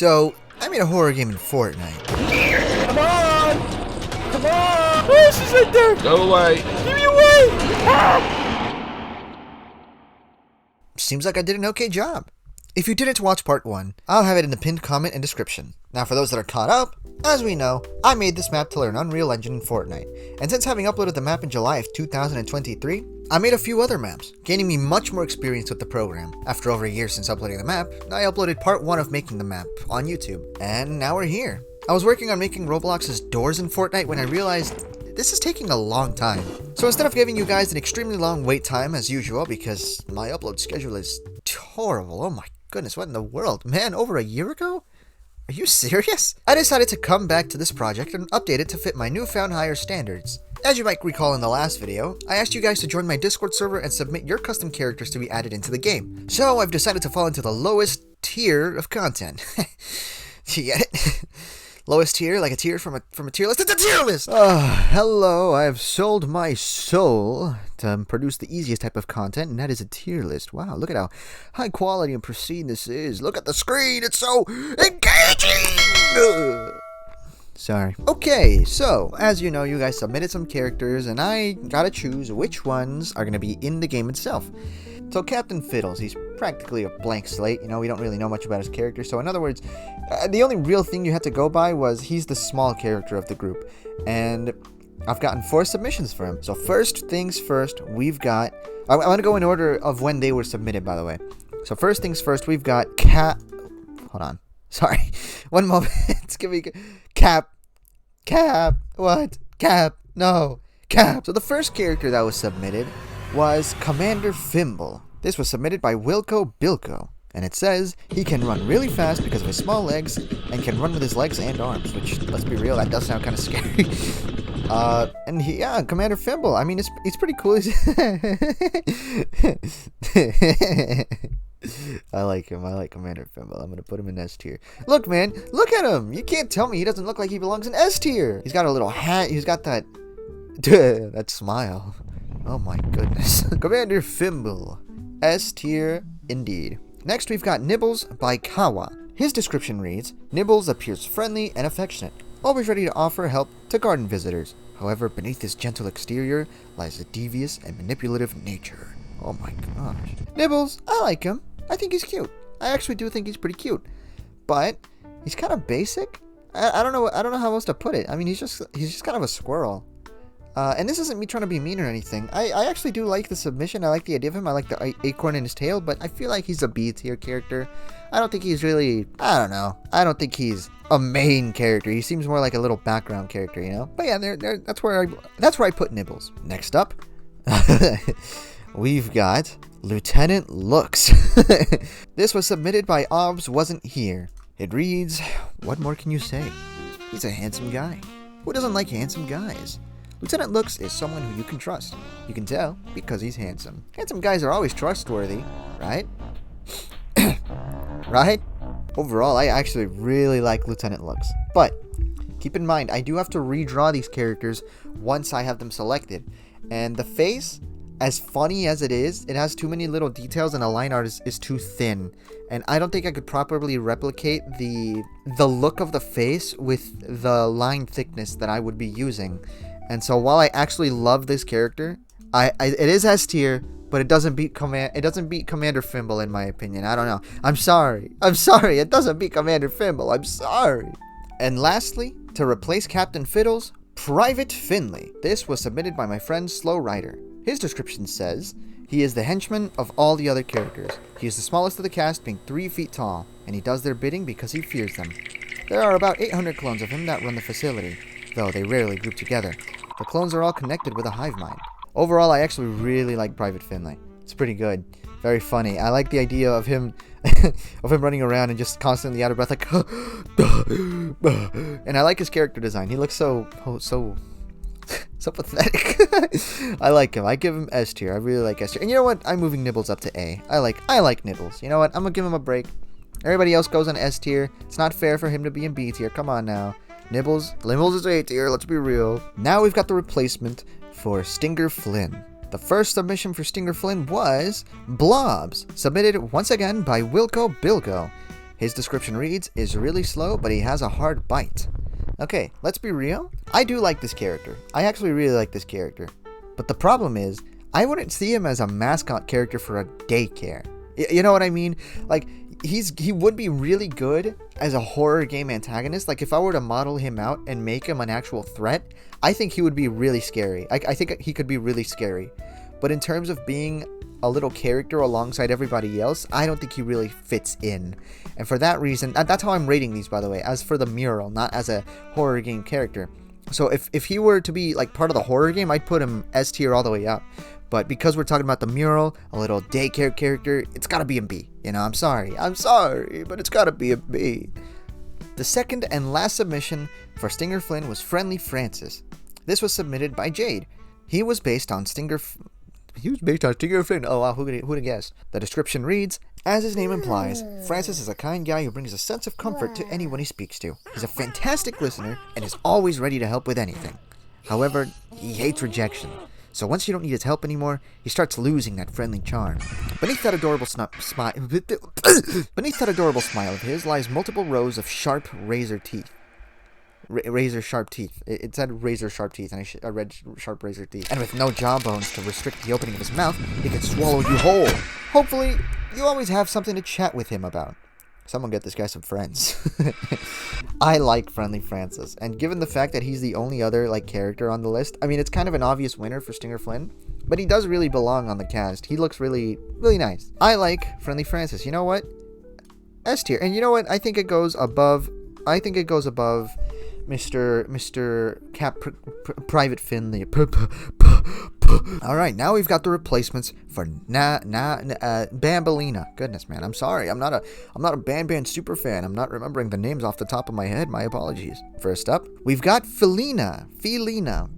So, I made a horror game in Fortnite. Come on! Come on! Oh, she's right there! Go away! Give me away! Ah! Seems like I did an okay job. If you didn't watch part 1, I'll have it in the pinned comment and description. Now for those that are caught up, as we know, I made this map to learn Unreal Engine in Fortnite. And since having uploaded the map in July of 2023, I made a few other maps, gaining me much more experience with the program. After over a year since uploading the map, I uploaded part 1 of making the map on YouTube. And now we're here. I was working on making Roblox's doors in Fortnite when I realized this is taking a long time. So instead of giving you guys an extremely long wait time as usual, because my upload schedule is horrible, oh my goodness, what in the world? Man, over a year ago? Are you serious? I decided to come back to this project and update it to fit my newfound higher standards. As you might recall in the last video, I asked you guys to join my Discord server and submit your custom characters to be added into the game. So I've decided to fall into the lowest tier of content. You get it? Lowest tier, like a tier from a tier list. It's a tier list! Hello, I have sold my soul to produce the easiest type of content, and that is a tier list. Wow, look at how high quality and pristine this is. Look at the screen, it's so engaging! Sorry. Okay, so, as you know, you guys submitted some characters, and I gotta choose which ones are gonna be in the game itself. So Captain Fiddles, he's practically a blank slate, you know, we don't really know much about his character, so in other words, the only real thing you had to go by was he's the small character of the group, and I've gotten 4 submissions for him. So first things first, we've got, I want to go in order of when they were submitted, by the way. So first things first, we've got hold on, sorry, one moment, give me, Cap, what, Cap, no, Cap. So the first character that was submitted was Commander Fimble. This was submitted by Wilco Bilko, and it says he can run really fast because of his small legs and can run with his legs and arms, which, let's be real, that does sound kind of scary. And yeah, Commander Fimble, I mean, it's pretty cool. I like him. I like Commander Fimble. I'm gonna put him in S tier. Look, man, look at him. You can't tell me he doesn't look like he belongs in S tier. He's got a little hat. He's got that that smile. Oh my goodness. Commander Fimble. S tier indeed. Next we've got Nibbles by Kawa. His description reads, Nibbles appears friendly and affectionate, always ready to offer help to garden visitors. However, beneath his gentle exterior lies a devious and manipulative nature. Oh my gosh. Nibbles, I like him. I think he's cute. I actually do think he's pretty cute. But he's kind of basic. I don't know how else to put it. I mean, he's just kind of a squirrel. And this isn't me trying to be mean or anything. I actually do like the submission. I like the idea of him. I like the acorn in his tail, but I feel like he's a B tier character. I don't think he's really, I don't know. I don't think he's a main character. He seems more like a little background character, you know? But yeah, that's where I put Nibbles. Next up, we've got Lieutenant Looks. This was submitted by Obs Wasn't Here. It reads, what more can you say? He's a handsome guy. Who doesn't like handsome guys? Lieutenant Looks is someone who you can trust. You can tell because he's handsome. Handsome guys are always trustworthy, right? Right? Overall, I actually really like Lieutenant Looks. But keep in mind, I do have to redraw these characters once I have them selected. And the face, as funny as it is, it has too many little details and the line art is too thin. And I don't think I could properly replicate the look of the face with the line thickness that I would be using. And so while I actually love this character, it is S tier, but it doesn't beat Commander Fimble in my opinion. I don't know. I'm sorry. It doesn't beat Commander Fimble. I'm sorry. And lastly, to replace Captain Fiddles, Private Finley. This was submitted by my friend Slow Rider. His description says, he is the henchman of all the other characters. He is the smallest of the cast, being 3 feet tall, and he does their bidding because he fears them. There are about 800 clones of him that run the facility, though they rarely group together. The clones are all connected with a hive mind. Overall, I actually really like Private Finley. It's pretty good. Very funny. I like the idea of him running around and just constantly out of breath, like and I like his character design. He looks so pathetic. I like him. I give him S tier. I really like S tier. And you know what? I'm moving Nibbles up to A. I like Nibbles. You know what? I'm gonna give him a break. Everybody else goes on S tier. It's not fair for him to be in B tier. Come on now. Nibbles is A tier, let's be real. Now we've got the replacement for Stinger Flynn. The first submission for Stinger Flynn was Blobs, submitted once again by Wilco Bilko. His description reads, is really slow, but he has a hard bite. Okay, let's be real. I do like this character. I actually really like this character. But the problem is, I wouldn't see him as a mascot character for a daycare. You know what I mean? Like, he would be really good as a horror game antagonist. Like, if I were to model him out and make him an actual threat, I think he would be really scary. I think he could be really scary. But in terms of being a little character alongside everybody else, I don't think he really fits in. And for that reason, that's how I'm rating these, by the way, as for the mural, not as a horror game character. So if he were to be like part of the horror game, I'd put him S tier all the way up. But because we're talking about the mural, a little daycare character, it's gotta be a B. You know, I'm sorry, but it's gotta be a B. The second and last submission for Stinger Flynn was Friendly Francis. This was submitted by Jade. He was based on Stinger Flynn. Oh wow, who'd have guessed? The description reads, as his name implies, Francis is a kind guy who brings a sense of comfort to anyone he speaks to. He's a fantastic listener and is always ready to help with anything. However, he hates rejection. So once you don't need his help anymore, he starts losing that friendly charm. Beneath that adorable smile of his lies multiple rows of sharp razor teeth. Razor sharp teeth. It said razor sharp teeth, and I read sharp razor teeth. And with no jawbones to restrict the opening of his mouth, he can swallow you whole. Hopefully, you always have something to chat with him about. Someone get this guy some friends. I like Friendly Francis, and given the fact that he's the only other like character on the list, I mean, it's kind of an obvious winner for Stinger Flynn, but he does really belong on the cast. He looks really, really nice. I like Friendly Francis. You know what? S tier. And you know what? I think it goes above Mr. Private Finley. All right, now we've got the replacements for Bambalina. Goodness, man, I'm sorry. I'm not a Banban super fan. I'm not remembering the names off the top of my head. My apologies. First up, we've got Felina. Felinina.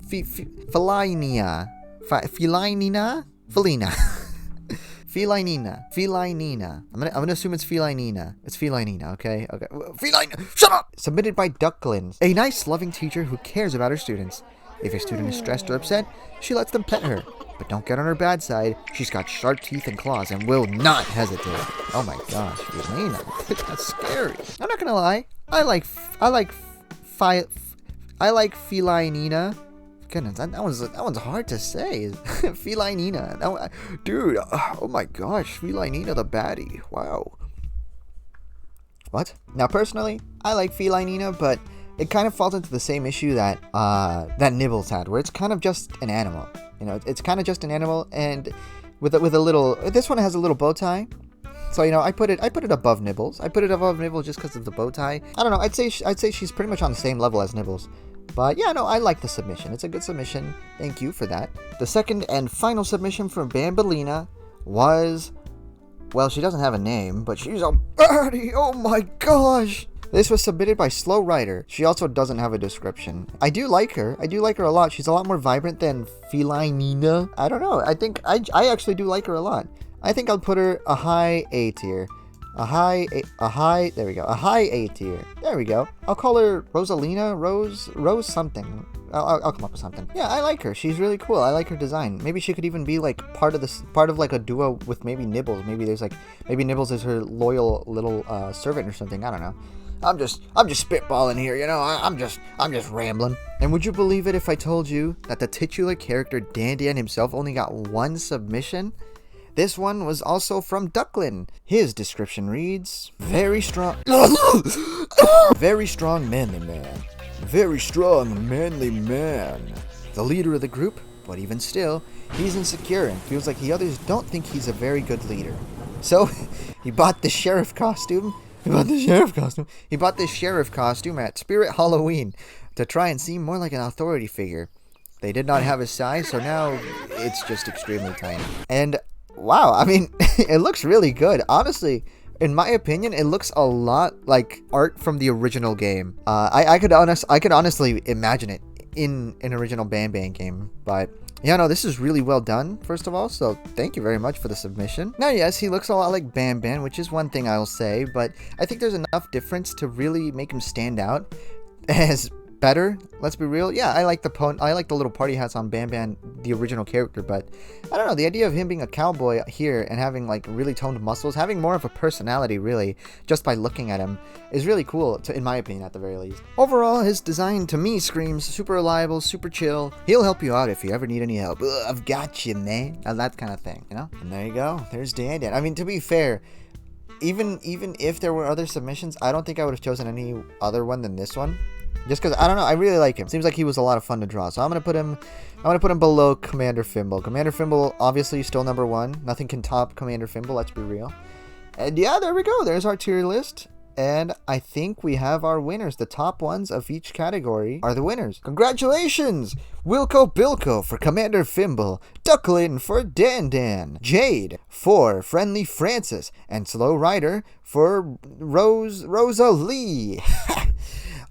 I'm gonna assume it's Felinina. It's Felinina, okay? Okay. Felinina, shut up! Submitted by Ducklins, a nice, loving teacher who cares about her students. If a student is stressed or upset, she lets them pet her. But don't get on her bad side. She's got sharp teeth and claws and will not hesitate. Oh my gosh, Felina. That's scary. I'm not gonna lie. I like Felinina. Goodness, that one's hard to say. Felinina. Dude, oh my gosh, Felinina the baddie. Wow. What? Now, personally, I like Felinina, but it kind of falls into the same issue that Nibbles had, where it's kind of just an animal. You know, it's kind of just an animal, and with a little. This one has a little bow tie. So, you know, I put it above Nibbles. I put it above Nibbles just because of the bow tie. I don't know. I'd say she's pretty much on the same level as Nibbles. But yeah, no, I like the submission. It's a good submission. Thank you for that. The second and final submission from Bambalina was, well, she doesn't have a name, but she's a baddie. Oh my gosh. This was submitted by Slow Rider. She also doesn't have a description. I do like her. I do like her a lot. She's a lot more vibrant than Felinina. I don't know. I think I actually do like her a lot. I think I'll put her a high A tier. There we go. A high A tier. There we go. I'll call her Rosalina, Rose something. I'll come up with something. Yeah, I like her. She's really cool. I like her design. Maybe she could even be like part of like a duo with maybe Nibbles. Maybe Nibbles is her loyal little servant or something. I don't know. I'm just spitballing here, you know. I'm just rambling. And would you believe it if I told you that the titular character Dandan himself only got one submission? This one was also from Ducklin. His description reads, very strong manly man. Very strong manly man. The leader of the group, but even still, he's insecure and feels like the others don't think he's a very good leader. So, he bought the sheriff costume. He bought the sheriff costume at Spirit Halloween to try and seem more like an authority figure. They did not have his size, so now it's just extremely tiny. And wow, I mean, it looks really good. Honestly, in my opinion, it looks a lot like art from the original game. I could honestly imagine it in an original Banban game. But yeah, no, this is really well done, first of all. So thank you very much for the submission. Now, yes, he looks a lot like Banban, which is one thing I'll say. But I think there's enough difference to really make him stand out as better. Let's be real. Yeah, I like the little party hats on Banban, the original character, but I don't know, the idea of him being a cowboy here and having like really toned muscles, having more of a personality really, just by looking at him, is really cool, in my opinion, at the very least. Overall, his design to me screams super reliable, super chill. He'll help you out if you ever need any help. Ugh, I've got you, man. That kind of thing, you know? And there you go. There's Dandan. I mean, to be fair, even if there were other submissions, I don't think I would have chosen any other one than this one. Just because, I don't know, I really like him. Seems like he was a lot of fun to draw. So I'm gonna put him below Commander Fimble. Commander Fimble, obviously, still number 1. Nothing can top Commander Fimble, let's be real. And yeah, there we go. There's our tier list. And I think we have our winners. The top ones of each category are the winners. Congratulations! Wilco Bilko for Commander Fimble, Ducklin for Dandan, Jade for Friendly Francis, and Slow Rider for Rosa Lee.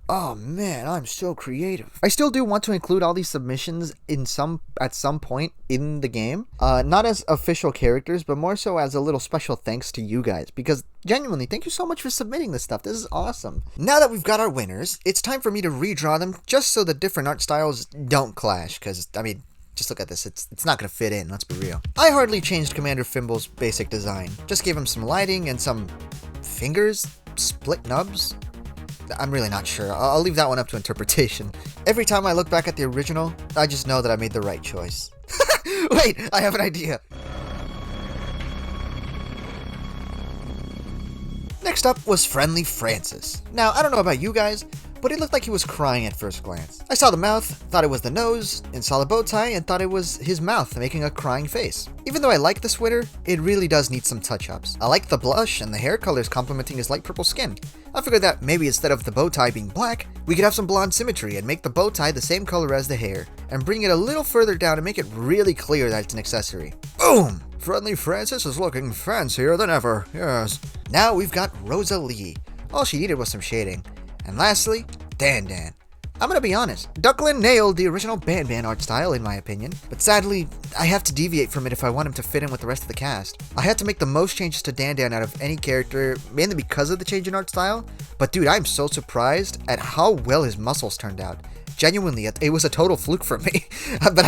Oh man, I'm so creative. I still do want to include all these submissions at some point in the game. Not as official characters, but more so as a little special thanks to you guys. Because genuinely, thank you so much for submitting this stuff. This is awesome. Now that we've got our winners, it's time for me to redraw them just so the different art styles don't clash. Because, I mean, just look at this. It's not going to fit in, let's be real. I hardly changed Commander Fimble's basic design. Just gave him some lighting and some fingers, split nubs. I'm really not sure. I'll leave that one up to interpretation. Every time I look back at the original, I just know that I made the right choice. Wait, I have an idea. Next up was Friendly Francis. Now, I don't know about you guys, but it looked like he was crying at first glance. I saw the mouth, thought it was the nose, and saw the bow tie and thought it was his mouth making a crying face. Even though I like the sweater, it really does need some touch-ups. I like the blush and the hair colors complementing his light purple skin. I figured that maybe instead of the bow tie being black, we could have some blonde symmetry and make the bow tie the same color as the hair, and bring it a little further down and make it really clear that it's an accessory. Boom! Friendly Francis is looking fancier than ever, yes. Now we've got Rosa Lee. All she needed was some shading. And lastly, Dandan. I'm gonna be honest, Ducklin nailed the original Banban art style in my opinion, but sadly, I have to deviate from it if I want him to fit in with the rest of the cast. I had to make the most changes to Dandan out of any character, mainly because of the change in art style, but dude, I'm so surprised at how well his muscles turned out. Genuinely, it was a total fluke for me, but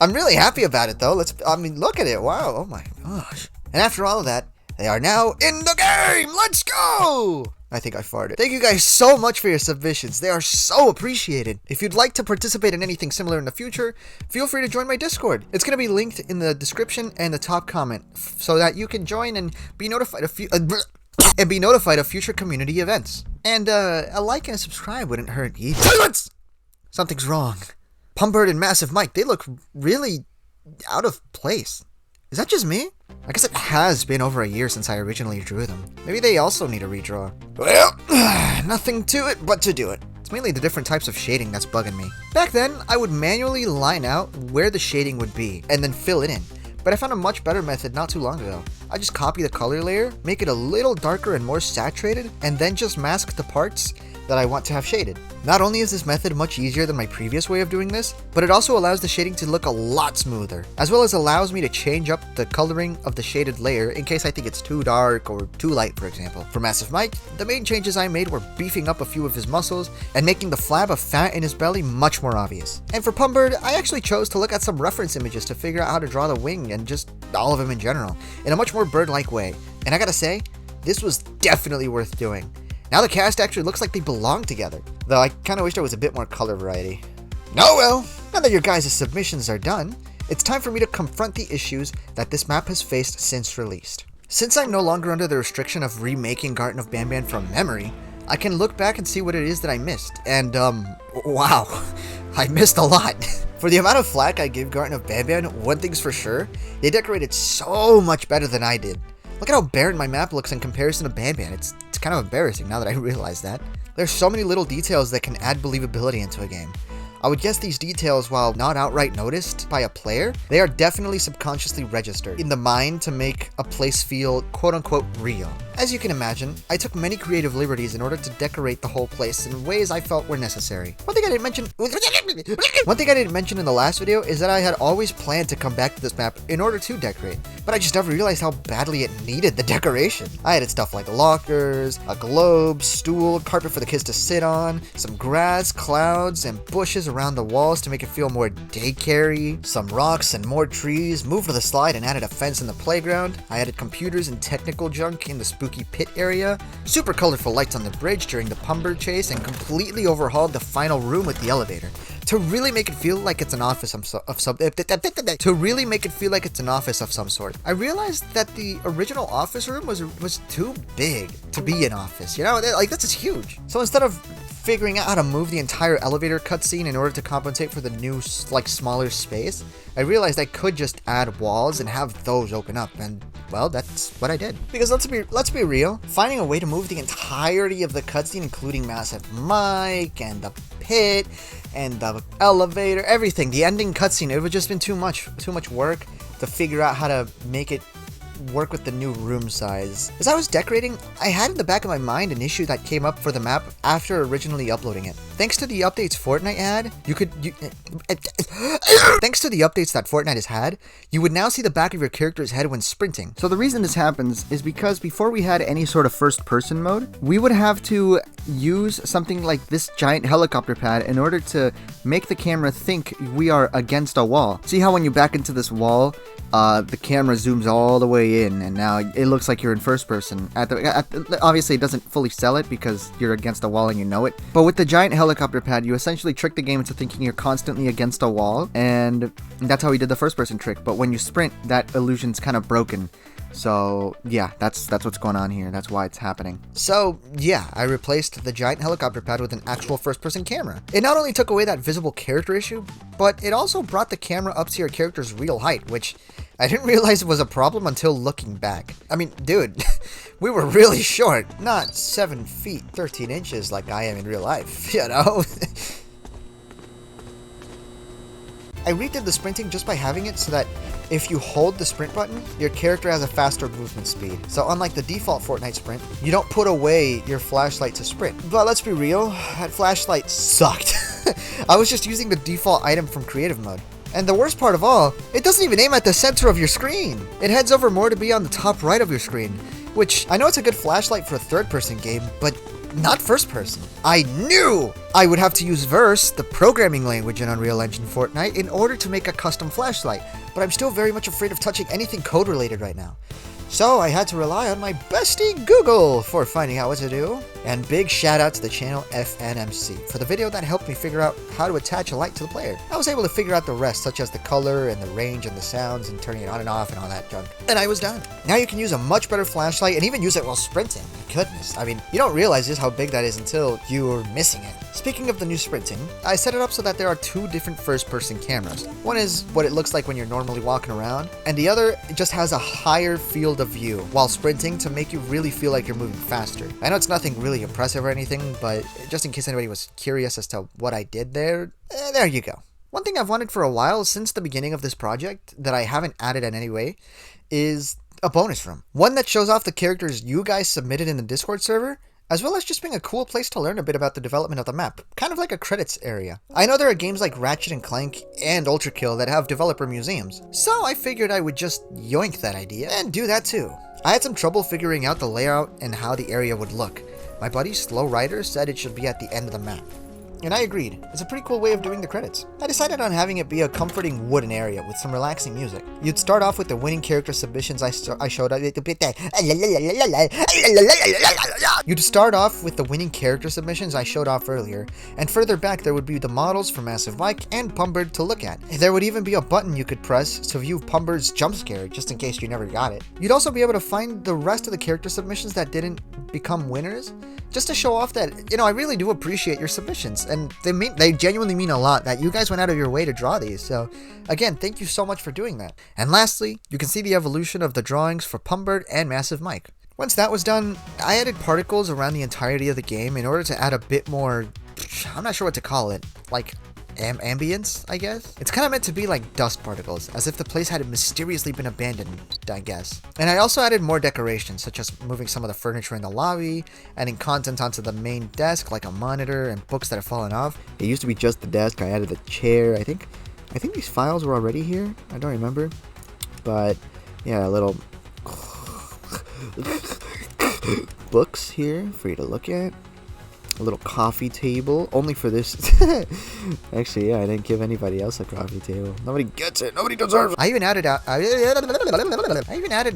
I'm really happy about it though. I mean, look at it, wow, oh my gosh. And after all of that, they are now in the game! Let's go! I think I farted. Thank you guys so much for your submissions. They are so appreciated. If you'd like to participate in anything similar in the future, feel free to join my Discord. It's going to be linked in the description and the top comment so that you can join and be notified of future community events. And a like and a subscribe wouldn't hurt either. Silence! Something's wrong. Pumbird and Massive Mike, they look really out of place. Is that just me? I guess it has been over a year since I originally drew them. Maybe they also need a redraw. Well, nothing to it but to do it. It's mainly the different types of shading that's bugging me. Back then, I would manually line out where the shading would be, and then fill it in. But I found a much better method not too long ago. I just copy the color layer, make it a little darker and more saturated, and then just mask the parts that I want to have shaded. Not only is this method much easier than my previous way of doing this, but it also allows the shading to look a lot smoother, as well as allows me to change up the coloring of the shaded layer in case I think it's too dark or too light, for example. For Massive Mike, the main changes I made were beefing up a few of his muscles and making the flab of fat in his belly much more obvious. And for Pumbird, I actually chose to look at some reference images to figure out how to draw the wing and just all of him in general, in a much more bird-like way. And I gotta say, this was definitely worth doing. Now the cast actually looks like they belong together, though I kinda wish there was a bit more color variety. Oh well, now that your guys' submissions are done, it's time for me to confront the issues that this map has faced since released. Since I'm no longer under the restriction of remaking Garten of Banban from memory, I can look back and see what it is that I missed, and wow, I missed a lot. For the amount of flack I give Garten of Banban, one thing's for sure, they decorated so much better than I did. Look at how barren my map looks in comparison to Banban. It's kind of embarrassing now that I realize that. There's so many little details that can add believability into a game. I would guess these details, while not outright noticed by a player, they are definitely subconsciously registered in the mind to make a place feel quote-unquote real. As you can imagine, I took many creative liberties in order to decorate the whole place in ways I felt were necessary. One thing I didn't mention in the last video is that I had always planned to come back to this map in order to decorate, but I just never realized how badly it needed the decoration. I added stuff like lockers, a globe, stool, carpet for the kids to sit on, some grass, clouds, and bushes around the walls to make it feel more daycare-y, some rocks and more trees, moved the slide and added a fence in the playground. I added computers and technical junk in the spooky pit area, super colorful lights on the bridge during the Pumber chase, and completely overhauled the final room with the elevator to really make it feel like it's an office of some sort. I realized that the original office room was too big to be an office. You know, like this is huge. So instead of figuring out how to move the entire elevator cutscene in order to compensate for the new, like, smaller space, I realized I could just add walls and have those open up, and well, that's what I did. Because let's be real, finding a way to move the entirety of the cutscene, including Massive Mike and the pit and the elevator, everything, the ending cutscene, it would just been too much work to figure out how to make it work with the new room size. As I was decorating, I had in the back of my mind an issue that came up for the map after originally uploading it. Thanks to the updates Fortnite had, thanks to the updates that Fortnite has had, you would now see the back of your character's head when sprinting. So the reason this happens is because before we had any sort of first-person mode, we would have to use something like this giant helicopter pad in order to make the camera think we are against a wall. See how when you back into this wall, the camera zooms all the way in, and now it looks like you're in first person. Obviously, it doesn't fully sell it because you're against a wall and you know it. But with the giant helicopter pad, you essentially trick the game into thinking you're constantly against a wall, and that's how we did the first person trick. But when you sprint, that illusion's kind of broken. So yeah, that's what's going on here. That's why it's happening. So yeah, I replaced the giant helicopter pad with an actual first-person camera. It not only took away that visible character issue, but it also brought the camera up to your character's real height, which I didn't realize was a problem until looking back. I mean, dude, we were really short. Not 7 feet, 13 inches like I am in real life, you know? I redid the sprinting just by having it so that if you hold the sprint button, your character has a faster movement speed. So unlike the default Fortnite sprint, you don't put away your flashlight to sprint. But let's be real, that flashlight sucked. I was just using the default item from creative mode. And the worst part of all, it doesn't even aim at the center of your screen. It heads over more to be on the top right of your screen, which I know it's a good flashlight for a third-person game, but not first person. I knew I would have to use Verse, the programming language in Unreal Engine Fortnite, in order to make a custom flashlight, but I'm still very much afraid of touching anything code related right now. So I had to rely on my bestie Google for finding out what to do. And big shout out to the channel FNMC for the video that helped me figure out how to attach a light to the player. I was able to figure out the rest, such as the color and the range and the sounds and turning it on and off and all that junk. And I was done. Now you can use a much better flashlight and even use it while sprinting. Goodness, I mean, you don't realize just how big that is until you're missing it. Speaking of the new sprinting, I set it up so that there are two different first-person cameras. One is what it looks like when you're normally walking around, and the other just has a higher field of view while sprinting to make you really feel like you're moving faster. I know it's nothing really impressive or anything, but just in case anybody was curious as to what I did there, there you go. One thing I've wanted for a while since the beginning of this project that I haven't added in any way is a bonus room. One that shows off the characters you guys submitted in the Discord server, as well as just being a cool place to learn a bit about the development of the map, kind of like a credits area. I know there are games like Ratchet & Clank and Ultra Kill that have developer museums, so I figured I would just yoink that idea and do that too. I had some trouble figuring out the layout and how the area would look. My buddy Slow Rider said it should be at the end of the map, and I agreed. It's a pretty cool way of doing the credits. I decided on having it be a comforting wooden area with some relaxing music. You'd start off with the winning character submissions I showed up. You'd start off with the winning character submissions I showed off earlier, and further back there would be the models for Massive Mike and Pumber to look at. There would even be a button you could press to view Pumber's jump scare, just in case you never got it. You'd also be able to find the rest of the character submissions that didn't become winners, just to show off that, you know, I really do appreciate your submissions, and they genuinely mean a lot that you guys went out of your way to draw these. So again, thank you so much for doing that. And lastly, you can see the evolution of the drawings for Pumber and Massive Mike. Once that was done, I added particles around the entirety of the game in order to add a bit more, I'm not sure what to call it, like ambience, I guess. It's kind of meant to be like dust particles, as if the place had mysteriously been abandoned, I guess. And I also added more decorations, such as moving some of the furniture in the lobby, adding content onto the main desk, like a monitor and books that have fallen off. It used to be just the desk. I added the chair. I think these files were already here. I don't remember. But yeah, a little books here for you to look at. A little coffee table, only for this. Actually, yeah, I didn't give anybody else a coffee table. Nobody gets it. Nobody deserves it. I even added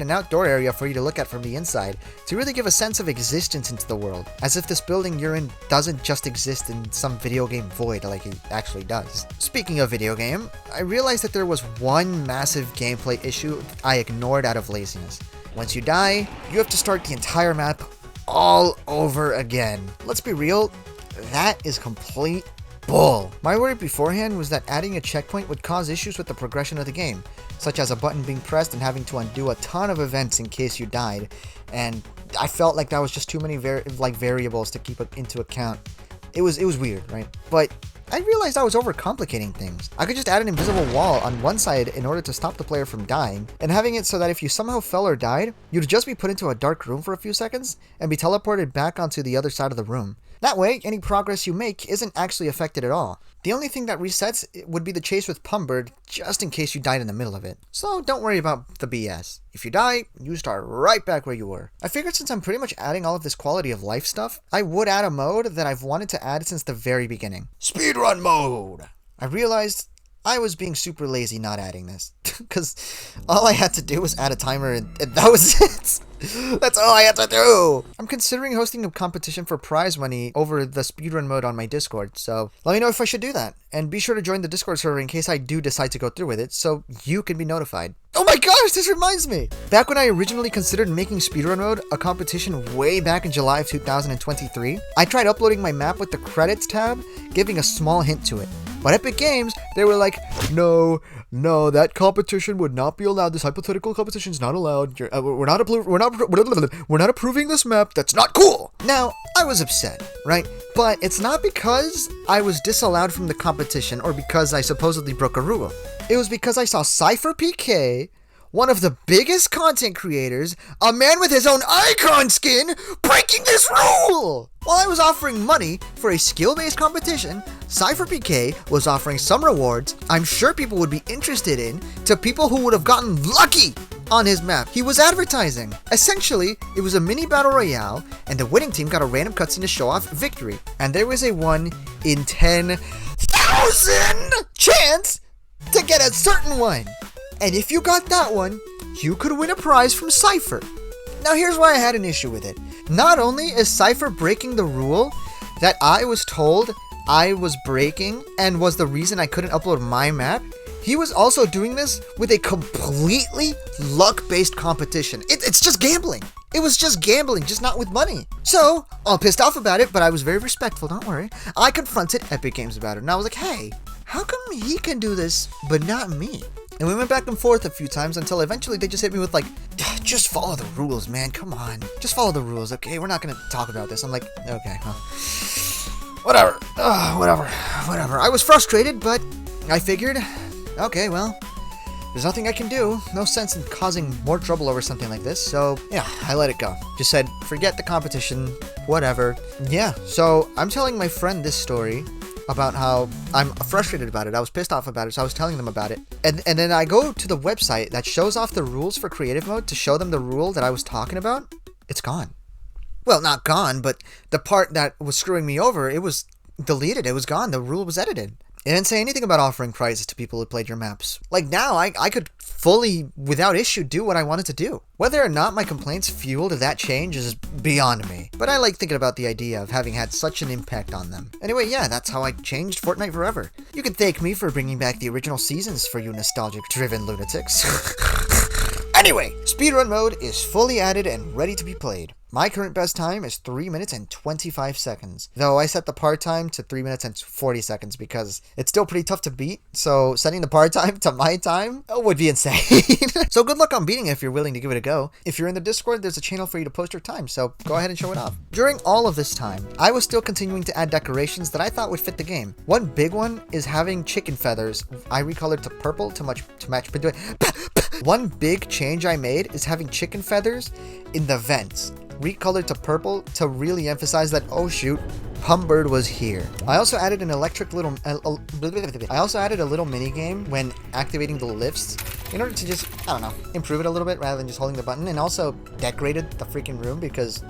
an outdoor area for you to look at from the inside to really give a sense of existence into the world, as if this building you're in doesn't just exist in some video game void like it actually does. Speaking of video game, I realized that there was one massive gameplay issue I ignored out of laziness. Once you die, you have to start the entire map all over again. Let's be real, that is complete bull. My worry beforehand was that adding a checkpoint would cause issues with the progression of the game, such as a button being pressed and having to undo a ton of events in case you died, and I felt like that was just too many variables to keep into account. It was weird, right? But I realized I was overcomplicating things. I could just add an invisible wall on one side in order to stop the player from dying, and having it so that if you somehow fell or died, you'd just be put into a dark room for a few seconds and be teleported back onto the other side of the room. That way, any progress you make isn't actually affected at all. The only thing that resets would be the chase with Pumbird, just in case you died in the middle of it. So don't worry about the BS. If you die, you start right back where you were. I figured since I'm pretty much adding all of this quality of life stuff, I would add a mode that I've wanted to add since the very beginning. Speedrun mode! I realized I was being super lazy not adding this, because all I had to do was add a timer and that was it. That's all I had to do. I'm considering hosting a competition for prize money over the speedrun mode on my Discord, so let me know if I should do that. And be sure to join the Discord server in case I do decide to go through with it, so you can be notified. Oh my gosh, this reminds me! Back when I originally considered making speedrun mode a competition way back in July of 2023, I tried uploading my map with the credits tab, giving a small hint to it. But Epic Games, they were like, no, that competition would not be allowed. This hypothetical competition is not allowed. We're not approving this map. That's not cool. Now, I was upset, right? But it's not because I was disallowed from the competition or because I supposedly broke a rule. It was because I saw Cypher PK, one of the biggest content creators, a man with his own icon skin, breaking this rule! While I was offering money for a skill-based competition, Cypher PK was offering some rewards I'm sure people would be interested in to people who would have gotten lucky on his map. He was advertising. Essentially, it was a mini battle royale, and the winning team got a random cutscene to show off victory. And there was a 1 in 10,000 chance to get a certain one. And if you got that one, you could win a prize from Cypher. Now here's why I had an issue with it. Not only is Cypher breaking the rule that I was told I was breaking and was the reason I couldn't upload my map, he was also doing this with a completely luck-based competition. It's just gambling. It was just gambling, just not with money. So, all pissed off about it, but I was very respectful, don't worry. I confronted Epic Games about it, and I was like, hey, how come he can do this, but not me? And we went back and forth a few times until eventually they just hit me with like, just follow the rules, man. Come on. Just follow the rules, okay? We're not going to talk about this. I'm like, okay, well, whatever. Whatever. I was frustrated, but I figured, okay, well, there's nothing I can do. No sense in causing more trouble over something like this. So, yeah, I let it go. Just said, forget the competition, whatever. Yeah, so I'm telling my friend this story about how I'm frustrated about it. I was pissed off about it, so I was telling them about it. And then I go to the website that shows off the rules for creative mode to show them the rule that I was talking about. It's gone. Well, not gone, but the part that was screwing me over, it was deleted. It was gone. The rule was edited. It didn't say anything about offering prizes to people who played your maps. Like now, I could fully, without issue, do what I wanted to do. Whether or not my complaints fueled that change is beyond me. But I like thinking about the idea of having had such an impact on them. Anyway, yeah, that's how I changed Fortnite forever. You can thank me for bringing back the original seasons for you nostalgic-driven lunatics. Anyway, speedrun mode is fully added and ready to be played. My current best time is 3 minutes and 25 seconds. Though I set the part time to 3 minutes and 40 seconds because it's still pretty tough to beat. So setting the part time to my time would be insane. So good luck on beating it if you're willing to give it a go. If you're in the Discord, there's a channel for you to post your time. So go ahead and show it off. During all of this time, I was still continuing to add decorations that I thought would fit the game. One big one is having chicken feathers. I recolored to purple to match. One big change I made is having chicken feathers in the vents, recolored to purple to really emphasize that, oh shoot, Humbird was here. I also added an electric little mini game when activating the lifts in order to just, I don't know, improve it a little bit rather than just holding the button, and also decorated the freaking room because,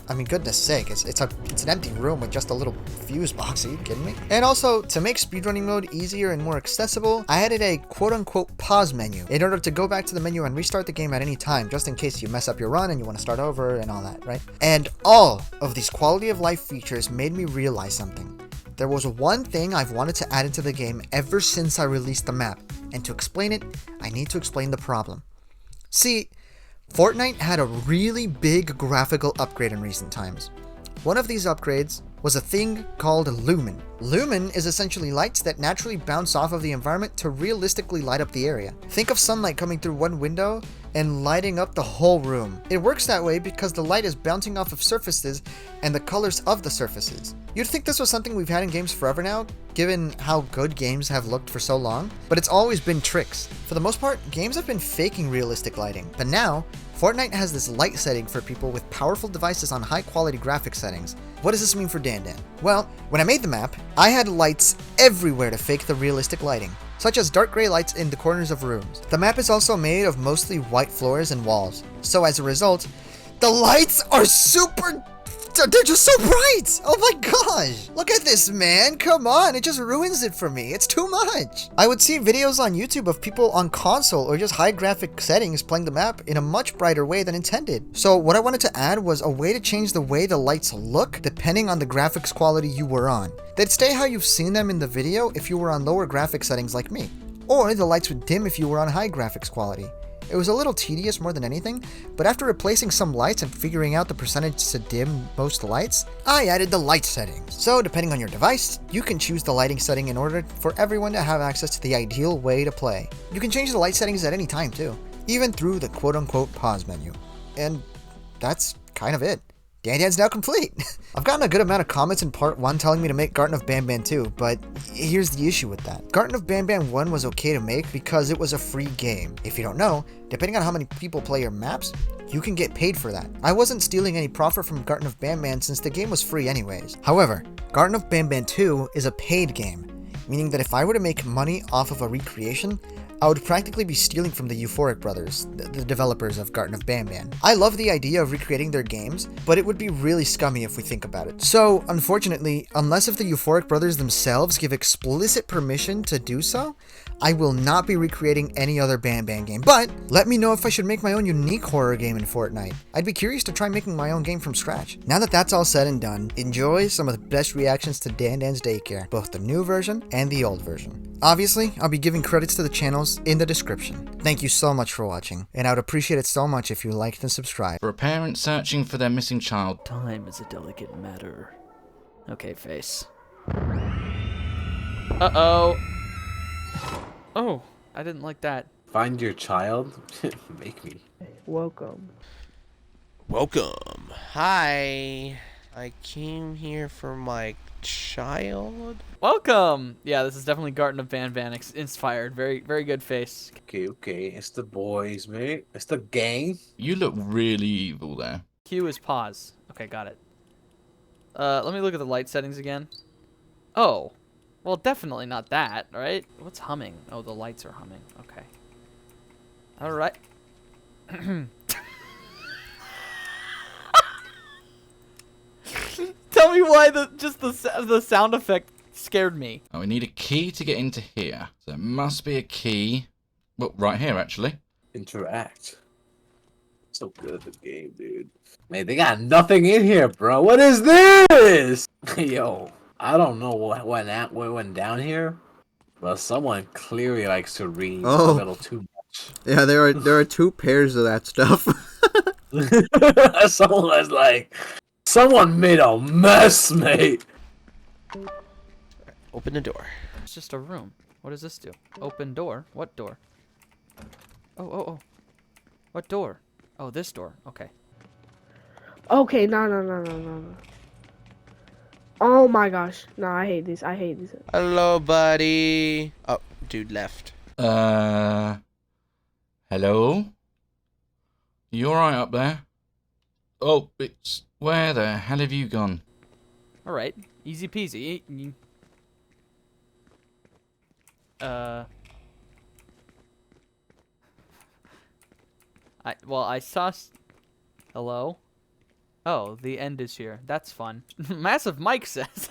I mean, goodness sake, it's an empty room with just a little fuse box. Are you kidding me? And also, to make speedrunning mode easier and more accessible, I added a quote-unquote pause menu in order to go back to the menu and restart the game at any time, just in case you mess up your run and you want to start over and all that, right? And all of these quality of life features made me realize something. There was one thing I've wanted to add into the game ever since I released the map, and to explain it, I need to explain the problem. See, Fortnite had a really big graphical upgrade in recent times. One of these upgrades was a thing called Lumen. Lumen is essentially lights that naturally bounce off of the environment to realistically light up the area. Think of sunlight coming through one window and lighting up the whole room. It works that way because the light is bouncing off of surfaces and the colors of the surfaces. You'd think this was something we've had in games forever now, given how good games have looked for so long, but it's always been tricks. For the most part, games have been faking realistic lighting, but now, Fortnite has this light setting for people with powerful devices on high quality graphics settings. What does this mean for Dandan? Well, when I made the map, I had lights everywhere to fake the realistic lighting, such as dark gray lights in the corners of rooms. The map is also made of mostly white floors and walls, so as a result, the lights are they're just so bright! Oh my gosh! Look at this, man! Come on, it just ruins it for me. It's too much! I would see videos on YouTube of people on console or just high graphic settings playing the map in a much brighter way than intended. So what I wanted to add was a way to change the way the lights look depending on the graphics quality you were on. They'd stay how you've seen them in the video if you were on lower graphic settings like me. Or the lights would dim if you were on high graphics quality. It was a little tedious more than anything, but after replacing some lights and figuring out the percentage to dim most lights, I added the light settings. So depending on your device, you can choose the lighting setting in order for everyone to have access to the ideal way to play. You can change the light settings at any time too, even through the quote-unquote pause menu. And that's kind of it. Dandan's now complete. I've gotten a good amount of comments in part 1 telling me to make Garten of Banban 2, but here's the issue with that. Garten of Banban 1 was okay to make because it was a free game. If you don't know, depending on how many people play your maps, you can get paid for that. I wasn't stealing any profit from Garten of Banban since the game was free anyways. However, Garten of Banban 2 is a paid game, meaning that if I were to make money off of a recreation, I would practically be stealing from the Euphoric brothers, the developers of Garten of Banban. I love the idea of recreating their games, but it would be really scummy if we think about it. So, unfortunately, unless if the Euphoric brothers themselves give explicit permission to do so, I will not be recreating any other Banban game. But let me know if I should make my own unique horror game in Fortnite. I'd be curious to try making my own game from scratch. Now that that's all said and done, enjoy some of the best reactions to Dandan's Daycare, both the new version and the old version. Obviously, I'll be giving credits to the channels in the description. Thank you so much for watching, and I would appreciate it so much if you liked and subscribed. For a parent searching for their missing child. Time is a delicate matter. Okay, face. Uh-oh. Oh, I didn't like that. Find your child? Make me. Welcome. Welcome. Hi. I came here for my child. Welcome! Yeah, this is definitely Garten of Banban inspired. Very, very good face. Okay. It's the boys, mate. It's the gang. You look really evil there. Q is pause. Okay, got it. Let me look at the light settings again. Oh. Well, definitely not that, right? What's humming? Oh, the lights are humming. Okay. Alright. Tell me why the sound effect scared me. Oh, we need a key to get into here. So there must be a key. Well, right here, actually. Interact. So good at the game, dude. Man, they got nothing in here, bro. What is this? Yo, I don't know what went down here, but someone clearly likes to read a little too much. Yeah, there are 2 pairs of that stuff. Someone was like, someone made a mess, mate. Open the door. It's just a room. What does this do? Open door. What door? Oh. What door? Oh, this door. Okay. Okay, no. Oh my gosh. No, I hate this. I hate this. Hello, buddy. Oh, dude left. Hello? You alright up there? Oh, it's... Where the hell have you gone? All right. Easy peasy. I saw. Hello. Oh, the end is here. That's fun. Massive Mike says.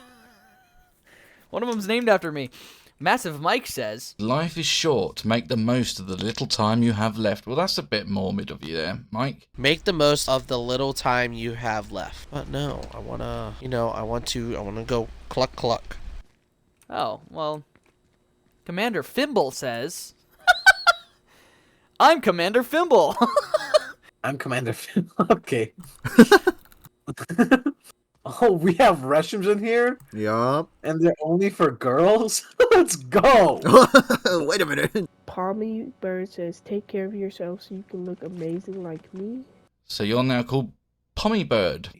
One of them's named after me. Massive Mike says. Life is short. Make the most of the little time you have left. Well, that's a bit morbid of you there, Mike. Make the most of the little time you have left. But no, I wanna, I want to go cluck cluck. Oh, well. Commander Fimble says. I'm Commander Fimble. I'm Commander Finn. Okay. Oh, we have restrooms in here, Yup. and they're only for girls. Let's go. Wait a minute. Palmy Bird says, take care of yourself so you can look amazing like me. So you're now called Pommy Bird.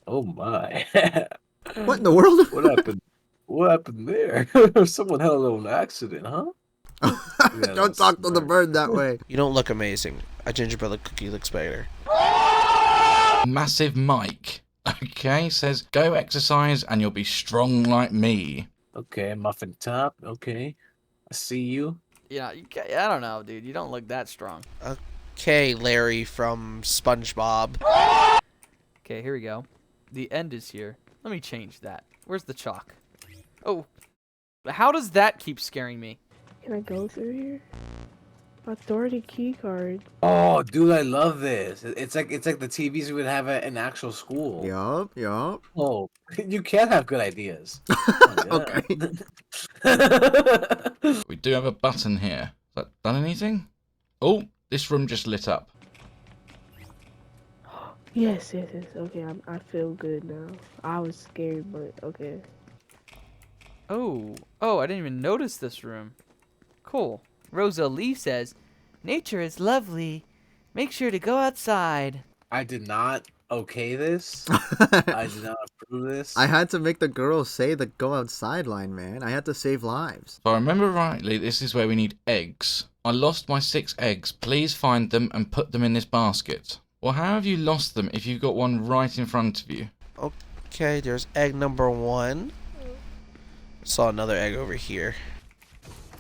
Oh my. What in the world? What happened? What happened there? Someone had a little accident, huh? Yeah, Don't that's talk to the smart. bird that way. You don't look amazing. A gingerbread cookie looks better. Massive Mike. Okay, says go exercise and you'll be strong like me. Okay, muffin top. Okay, I see you. Yeah, I don't know, dude. You don't look that strong. Okay, Larry from SpongeBob. Okay, here we go. The end is here. Let me change that. Where's the chalk? Oh. How does that keep scaring me? Can I go through here? Authority key card. Oh, dude, I love this. It's like the TVs we would have at an actual school. Yup. Oh, you can have good ideas. Oh, Okay. yeah. We do have a button here. Has that done anything? Oh, this room just lit up. Yes. Okay, I feel good now. I was scared, but okay. Oh, I didn't even notice this room. Cool. Rosa Lee says, nature is lovely. Make sure to go outside. I did not okay this. I did not approve this. I had to make the girls say the go outside line, man. I had to save lives. If I remember rightly, this is where we need eggs. I lost my 6 eggs. Please find them and put them in this basket. Well, how have you lost them if you've got one right in front of you? Okay, there's egg number 1. Saw another egg over here.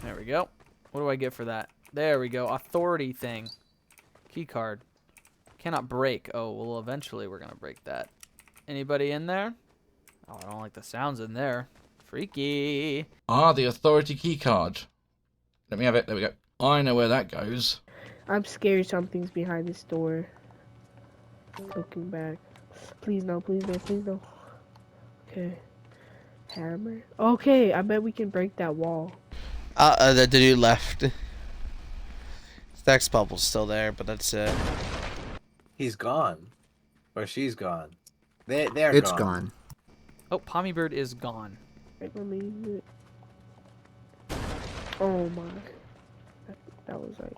There we go. What do I get for that? There we go. Authority thing. Key card. Cannot break. Oh, well, eventually we're going to break that. Anybody in there? Oh, I don't like the sounds in there. Freaky. Ah, the authority key card. Let me have it. There we go. I know where that goes. I'm scared something's behind this door. Looking back. Please no. Okay. Hammer. Okay, I bet we can break that wall. The dude left. Stax bubble's still there, but that's it. He's gone, or she's gone. They're It's gone. gone. Oh, Pommy Bird is gone. Wait, let me. Oh my. That was like.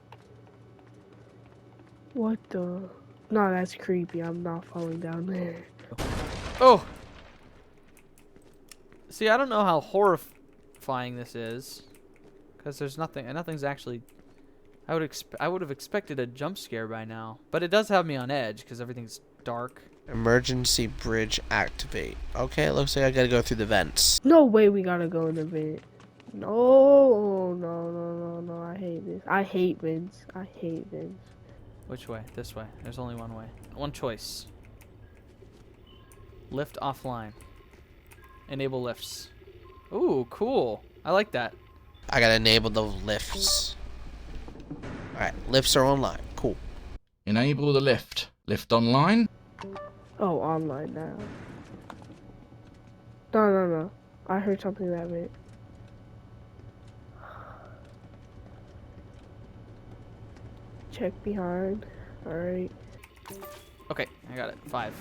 What the? No, that's creepy. I'm not falling down there. Oh! See, I don't know how horrifying this is. Because there's nothing's actually... I would have expected a jump scare by now. But it does have me on edge because everything's dark. Emergency bridge activate. Okay, it looks like I gotta go through the vents. No way we gotta go in the vent. No. I hate this. I hate vents. Which way? This way. There's only one way. One choice. Lift offline. Enable lifts. Ooh, cool. I like that. I gotta enable the lifts. Alright, lifts are online. Cool. Enable the lift. Lift online. Oh, online now. No. I heard something that meant. Check behind. Alright. Okay, I got it. 5.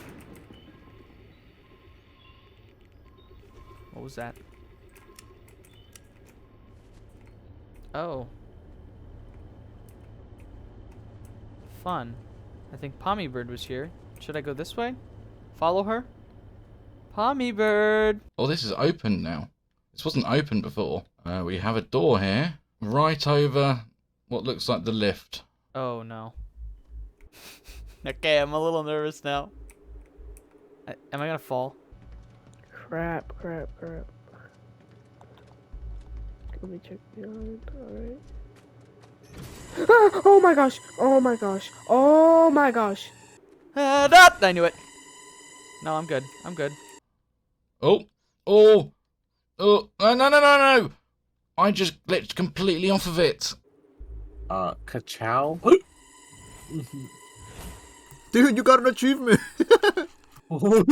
What was that? Oh. Fun. I think Pommy Bird was here. Should I go this way? Follow her? Pommy Bird! Oh, this is open now. This wasn't open before. We have a door here, right over what looks like the lift. Oh no. Okay, I'm a little nervous now. Am I gonna fall? Crap. Let me check behind. Alright. Ah, oh my gosh. I knew it. No, I'm good. Oh, oh, oh, no. I just glitched completely off of it. Ka-chow? Dude, you got an achievement. Oh,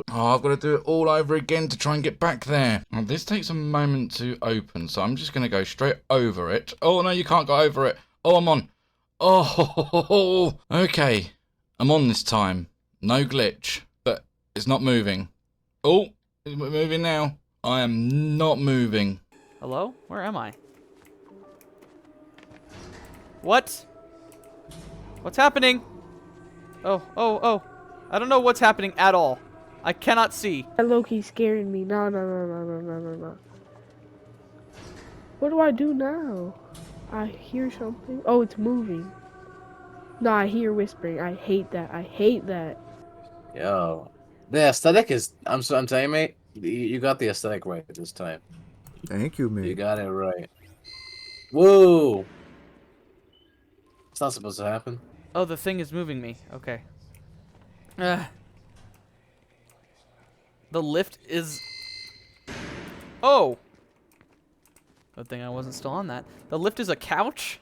I've got to do it all over again to try and get back there. Now, this takes a moment to open, so I'm just going to go straight over it. Oh, no, you can't go over it. Oh, I'm on. Oh, okay. I'm on this time. No glitch, but it's not moving. Oh, it's moving now. I am not moving. Hello? Where am I? What? What's happening? Oh. I don't know what's happening at all. I cannot see. That Loki scaring me. No. What do I do now? I hear something. Oh, it's moving. No, I hear whispering. I hate that. Yo, the aesthetic is. I'm telling you, mate. You got the aesthetic right this time. Thank you, You mate. got it right. Whoa! It's not supposed to happen. Oh, the thing is moving me. Okay. The lift is... Oh! Good thing I wasn't still on that. The lift is a couch?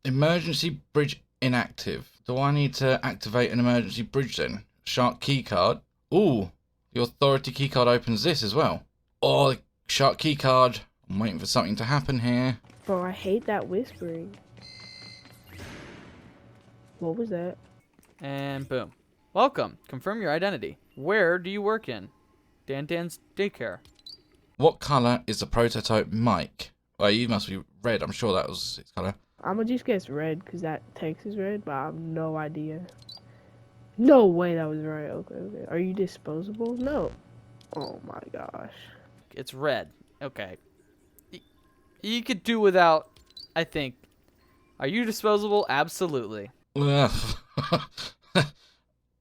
Emergency bridge inactive. Do I need to activate an emergency bridge then? Shark keycard. Ooh, the authority keycard opens this as well. Oh, the shark keycard. I'm waiting for something to happen here. Bro, I hate that whispering. What was that? And boom. Welcome. Confirm your identity. Where do you work in? Dandan's Daycare. What colour is the prototype mic? Well, you must be red. I'm sure that was its colour. I'ma just guess red because that text is red, but I have no idea. No way that was right. Okay. Are you disposable? No. Oh my gosh. It's red. Okay. You could do without, I think. Are you disposable? Absolutely. Ugh.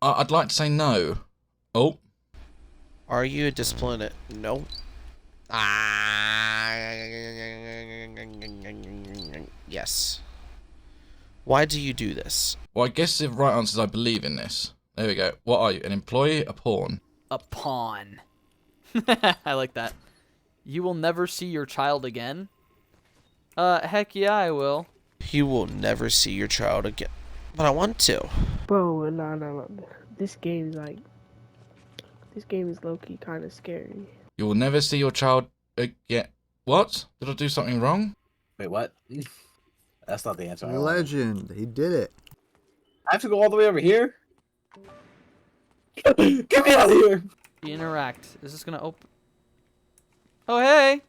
I'd like to say no. Oh. Are you a disciplined? No. Yes. Why do you do this? Well, I guess the right answer is I believe in this. There we go. What are you? An employee? A pawn? A pawn. I like that. You will never see your child again? Heck yeah, I will. You will never see your child again. But I want to. Bro, no. This game is low-key kind of scary. You will never see your child again. What? Did I do something wrong? Wait, what? That's not the answer. I want. Legend. He did it. I have to go all the way over here? Get me out of here! Interact. Is this gonna open? Oh, hey!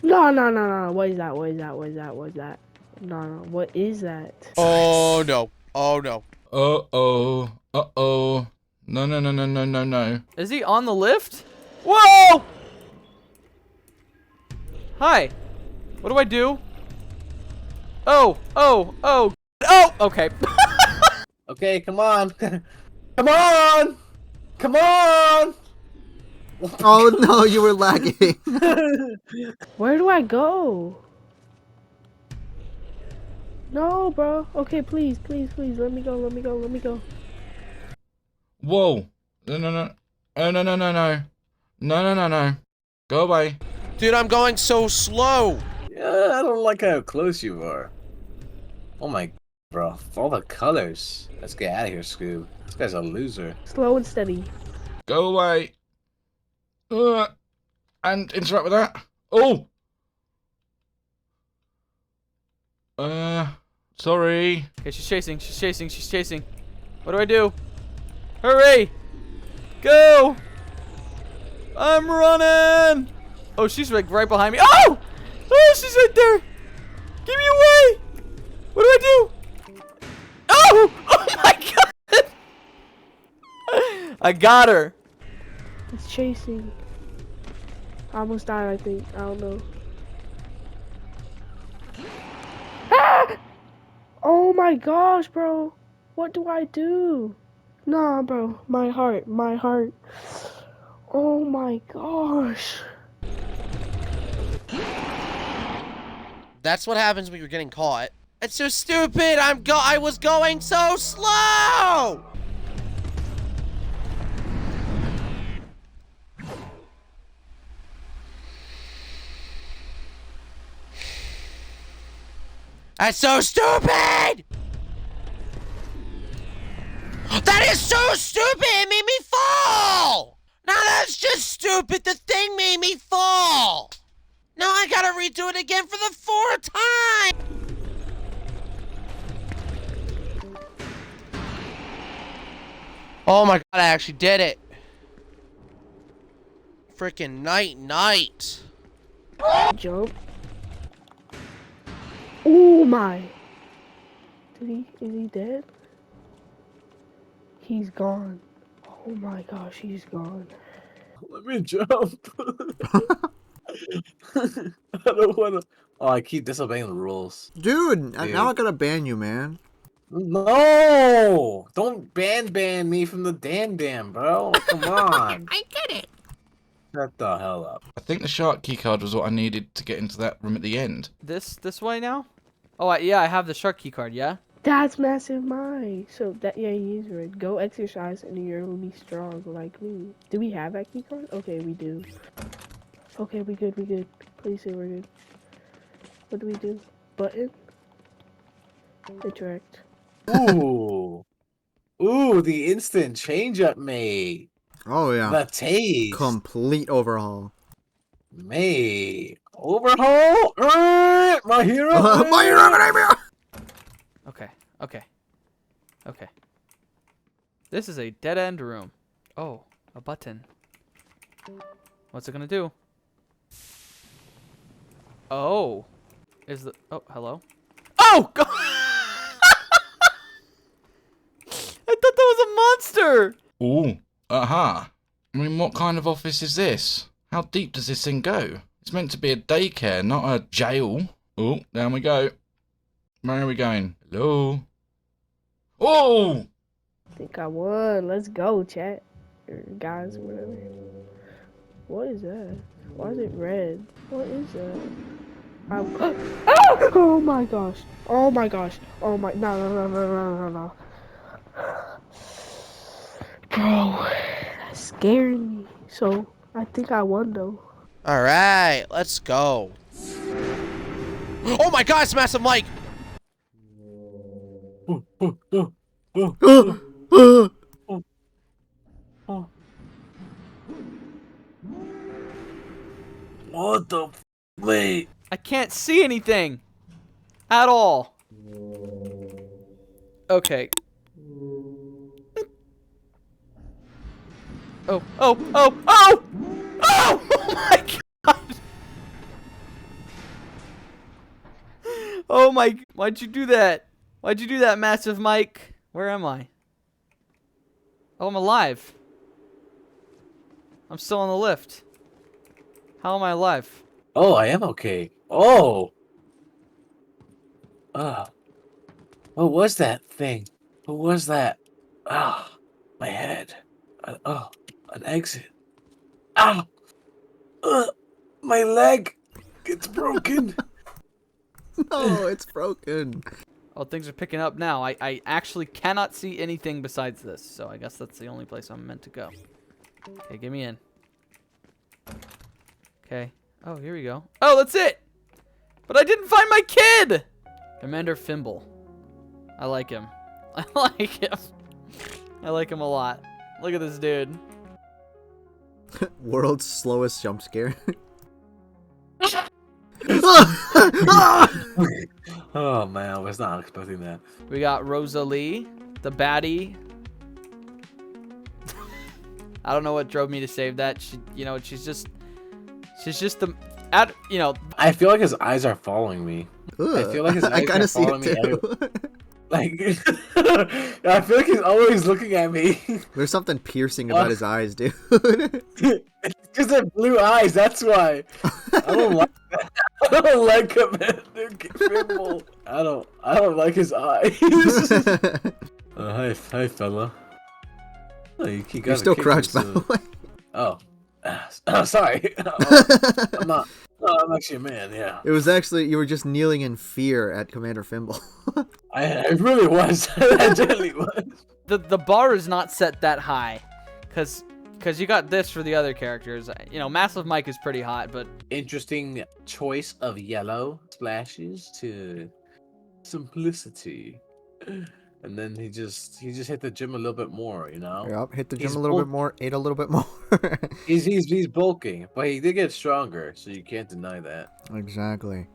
No. What is that? No. What is that? Oh no. Oh no. Uh-oh. Uh-oh. No. Is he on the lift? Whoa! Hi. What do I do? Oh! Okay. Okay, come on. Come on! Come on! Oh no, you were lagging. Where do I go? No, bro. Okay, please. Let me go. Whoa. No. No. Go away. Dude, I'm going so slow. Yeah, I don't like how close you are. Oh my, bro. All the colors. Let's get out of here, Scoob. This guy's a loser. Slow and steady. Go away. And interact with that. Oh. Sorry. Okay, she's chasing. She's chasing. She's chasing. What do I do? Hurry! Go! I'm running! Oh, she's like right behind me. Oh! Oh, she's right there! Give me away! What do I do? Oh! Oh my god! I got her. It's chasing. I almost died, I think. I don't know. Ah! Oh my gosh, bro. What do I do? Nah, bro. My heart. My heart. Oh my gosh. That's what happens when you're getting caught. It's so stupid. I was going so slow. That's so stupid! That is so stupid! It made me fall! Now that's just stupid! The thing made me fall! Now I gotta redo it again for the 4th time! Oh my god, I actually did it! Freaking night. Jump. Oh my. Is he dead? He's gone. Oh my gosh, he's gone. Let me jump. I don't wanna. Oh, I keep disobeying the rules. Dude, now I gotta ban you, man. No! Don't ban me from the Dandan, bro. Come on. I get it. Shut the hell up. I think the shark keycard was what I needed to get into that room at the end. This way now? Oh, yeah, I have the shark key card, yeah? That's massive mind. So that, yeah, he is right. Go exercise and you're gonna be strong like me. Do we have that key card? Okay, we do. Okay, we good. Please say we're good. What do we do? Button? Interact. Ooh. Ooh, the instant change up mate. Oh yeah. The taste. Complete overhaul. Mate. Overhaul? My hero? My hero academia! Okay. This is a dead-end room. Oh, a button. What's it gonna do? Oh. Oh, hello? Oh, God! I thought that was a monster! Ooh. I mean, what kind of office is this? How deep does this thing go? It's meant to be a daycare, not a jail. Oh, down we go. Where are we going? Hello? Oh! I think I won. Let's go, chat. Or guys, whatever. What is that? Why is it red? What is that? Oh my gosh. Oh my gosh. Oh my. No. Bro, that scared me. So, I think I won though. Alright, let's go. Oh my god, it's Massive Mike! What the wait? I can't see anything at all. Okay. Oh! Oh my god! Oh my! Why'd you do that? Why'd you do that, Massive Mike? Where am I? Oh, I'm alive. I'm still on the lift. How am I alive? Oh, I am okay. Oh. What was that thing? What was that? My head. An exit. My leg. It's broken. No, it's broken. Oh, things are picking up now. I actually cannot see anything besides this, so I guess that's the only place I'm meant to go. Okay, get me in. Okay. Oh, here we go. Oh, that's it! But I didn't find my kid! Commander Fimble. I like him. I like him. I like him a lot. Look at this dude. World's slowest jump scare. Oh man, I was not expecting that. We got Rosalie, the baddie. I don't know what drove me to save that. She's just the I feel like his eyes are following me. Ugh. I feel like his I eyes kind are of see following me. it too. Like, I feel like he's always looking at me. There's something piercing about his eyes, dude. Because they're blue eyes, that's why. I don't like that. I don't like Commander Fimble. I don't like his eyes. Hi, fella. Oh, You're still crouched, by the way. Oh. Sorry. Oh, I'm not. No, I'm actually a man, yeah. It was actually, you were just kneeling in fear at Commander Fimble. I really was. I really was. the bar is not set that high, because you got this for the other characters. Massive Mike is pretty hot, but Interesting choice of yellow splashes to simplicity. And then he just hit the gym a little bit more, Yep, hit the gym He's a little bit more, ate a little bit more. He's bulking, but he did get stronger, so you can't deny that. Exactly.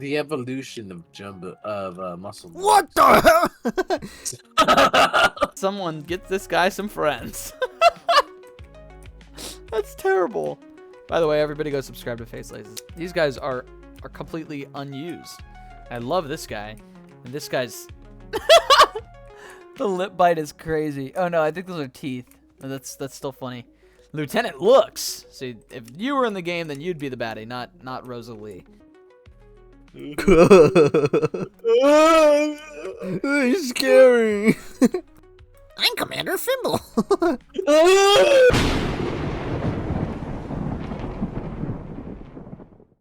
The evolution of muscle. What the hell? someone get this guy some friends. That's terrible. By the way, everybody go subscribe to FaceLaces. These guys are completely unused. I love this guy, and this guy's. The lip bite is crazy. Oh no, I think those are teeth. That's still funny. Lieutenant Looks. See, if you were in the game, then you'd be the baddie, not Rosalie. He's scary. I'm Commander Fimble.